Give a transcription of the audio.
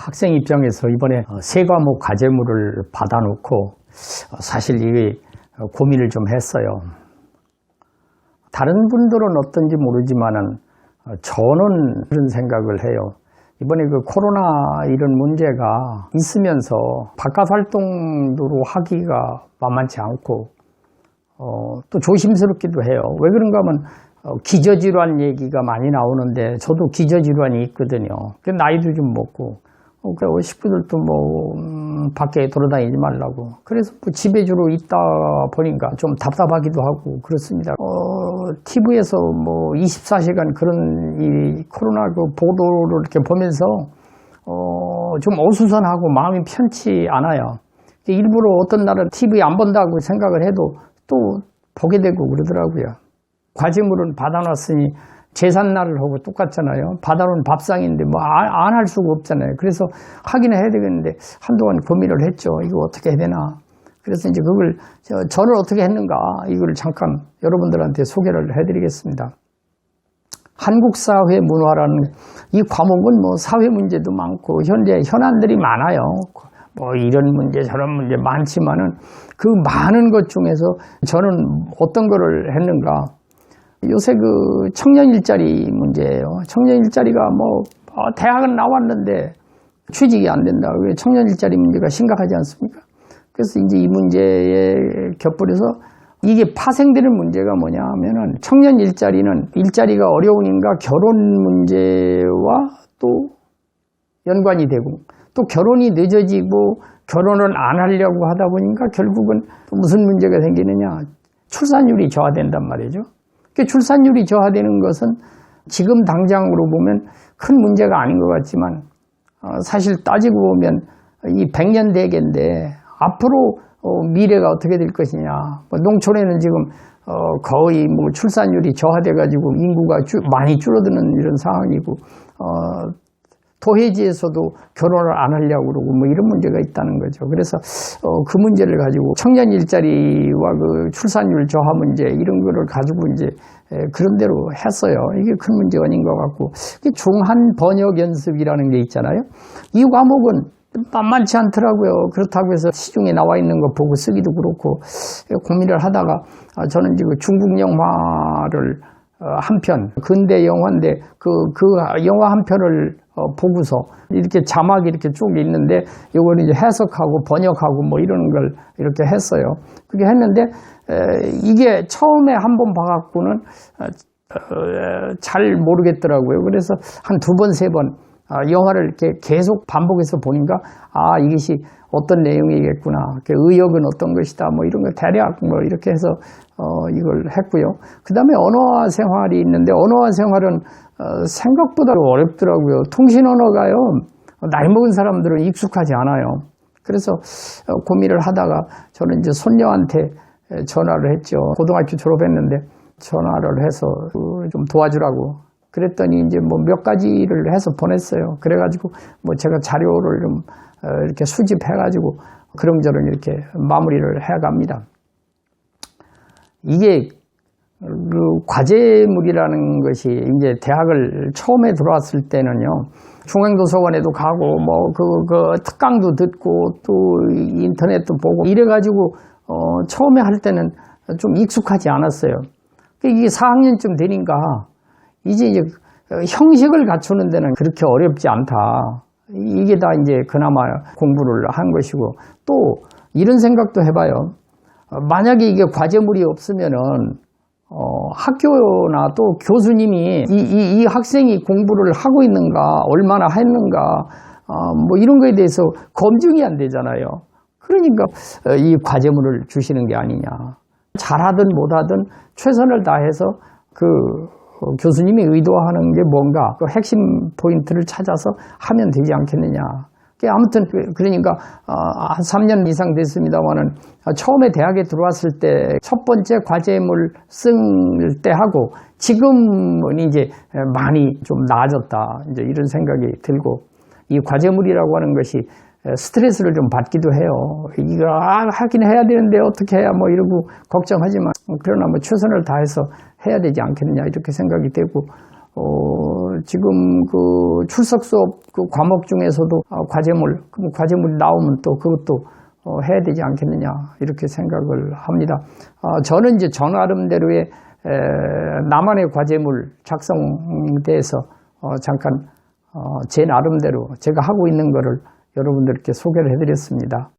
학생 입장에서 이번에 세 과목 과제물을 받아놓고 사실 이게 고민을 좀 했어요. 다른 분들은 어떤지 모르지만은 저는 그런 생각을 해요. 이번에 그 코로나 이런 문제가 있으면서 바깥 활동도 하기가 만만치 않고 또 조심스럽기도 해요. 왜 그런가 하면 기저질환 얘기가 많이 나오는데 저도 기저질환이 있거든요. 나이도 좀 먹고 식구들도 밖에 돌아다니지 말라고. 그래서 집에 주로 있다 보니까 좀 답답하기도 하고 그렇습니다. TV에서 24시간 그런 이 코로나 그 보도를 이렇게 보면서 좀 어수선하고 마음이 편치 않아요. 일부러 어떤 날은 TV 안 본다고 생각을 해도 또 보게 되고 그러더라고요. 과제물은 받아놨으니 제삿날을 하고 똑같잖아요. 받아놓은 밥상인데 안 할 수가 없잖아요. 그래서 하기는 해야 되겠는데 한동안 고민을 했죠. 이거 어떻게 해야 되나. 그래서 이제 그걸 저는 어떻게 했는가 이걸 잠깐 여러분들한테 소개를 해드리겠습니다. 한국 사회 문화라는 이 과목은 사회 문제도 많고 현재 현안들이 많아요. 이런 문제 저런 문제 많지만은 그 많은 것 중에서 저는 어떤 거를 했는가. 요새 그 청년 일자리 문제예요. 청년 일자리가 대학은 나왔는데 취직이 안 된다. 청년 일자리 문제가 심각하지 않습니까? 그래서 이제 이 문제에 곁들여서 이게 파생되는 문제가 뭐냐 하면은 청년 일자리가 어려우니까 결혼 문제와 또 연관이 되고 또 결혼이 늦어지고 결혼을 안 하려고 하다 보니까 결국은 또 무슨 문제가 생기느냐. 출산율이 저하된단 말이죠. 출산율이 저하되는 것은 지금 당장으로 보면 큰 문제가 아닌 것 같지만 사실 따지고 보면 이 100년 대계인데 앞으로 미래가 어떻게 될 것이냐. 농촌에는 지금 거의 출산율이 저하돼 가지고 인구가 많이 줄어드는 이런 상황이고 도해지에서도 결혼을 안 하려고 그러고 이런 문제가 있다는 거죠. 그래서 그 문제를 가지고 청년 일자리와 그 출산율 저하 문제 이런 거를 가지고 이제 그런 대로 했어요. 이게 큰 문제 아닌 것 같고 중한 번역 연습이라는 게 있잖아요. 이 과목은 만만치 않더라고요. 그렇다고 해서 시중에 나와 있는 거 보고 쓰기도 그렇고 고민을 하다가 저는 지금 중국 영화를 한 편, 근대 영화인데 그 영화 한 편을 보고서 이렇게 자막이 이렇게 쭉 있는데 이걸 이제 해석하고 번역하고 이런 걸 이렇게 했어요. 그렇게 했는데 이게 처음에 한번 봐갖고는 잘 모르겠더라고요. 그래서 한 두 번, 세 번 영화를 이렇게 계속 반복해서 보니까 이것이 어떤 내용이겠구나. 의역은 어떤 것이다. 이런 거 대략 이렇게 해서 이걸 했고요. 그 다음에 언어화 생활이 있는데 언어화 생활은 생각보다 어렵더라고요. 통신 언어가요. 나이 먹은 사람들은 익숙하지 않아요. 그래서 고민을 하다가 저는 이제 손녀한테 전화를 했죠. 고등학교 졸업했는데 전화를 해서 좀 도와주라고. 그랬더니 이제 몇 가지를 해서 보냈어요. 그래가지고 제가 자료를 좀 이렇게 수집해가지고 그런저런 이렇게 마무리를 해갑니다. 이게 그 과제물이라는 것이 이제 대학을 처음에 들어왔을 때는요. 중앙도서관에도 가고 그 특강도 듣고 또 인터넷도 보고 이래가지고 처음에 할 때는 좀 익숙하지 않았어요. 이게 4학년쯤 되니까 이제 형식을 갖추는 데는 그렇게 어렵지 않다. 이게 다 이제 그나마 공부를 한 것이고 또 이런 생각도 해봐요. 만약에 이게 과제물이 없으면은 학교나 또 교수님이 이 학생이 공부를 하고 있는가 얼마나 했는가 이런 거에 대해서 검증이 안 되잖아요. 그러니까 이 과제물을 주시는 게 아니냐. 잘하든 못하든 최선을 다해서 교수님이 의도하는 게 뭔가 그 핵심 포인트를 찾아서 하면 되지 않겠느냐. 아무튼 그러니까 한 3년 이상 됐습니다만은 처음에 대학에 들어왔을 때 첫 번째 과제물 쓸 때 하고 지금은 이제 많이 좀 나아졌다. 이제 이런 생각이 들고 이 과제물이라고 하는 것이 스트레스를 좀 받기도 해요. 이거 하긴 해야 되는데 어떻게 해야 이러고 걱정하지만 그러나 최선을 다해서 해야 되지 않겠느냐 이렇게 생각이 되고 지금 그 출석 수업 그 과목 중에서도 과제물이 나오면 또 그것도 해야 되지 않겠느냐 이렇게 생각을 합니다. 저는 이제 저 나름대로의 나만의 과제물 작성에 대해서 잠깐 제 나름대로 제가 하고 있는 거를 여러분들께 소개를 해드렸습니다.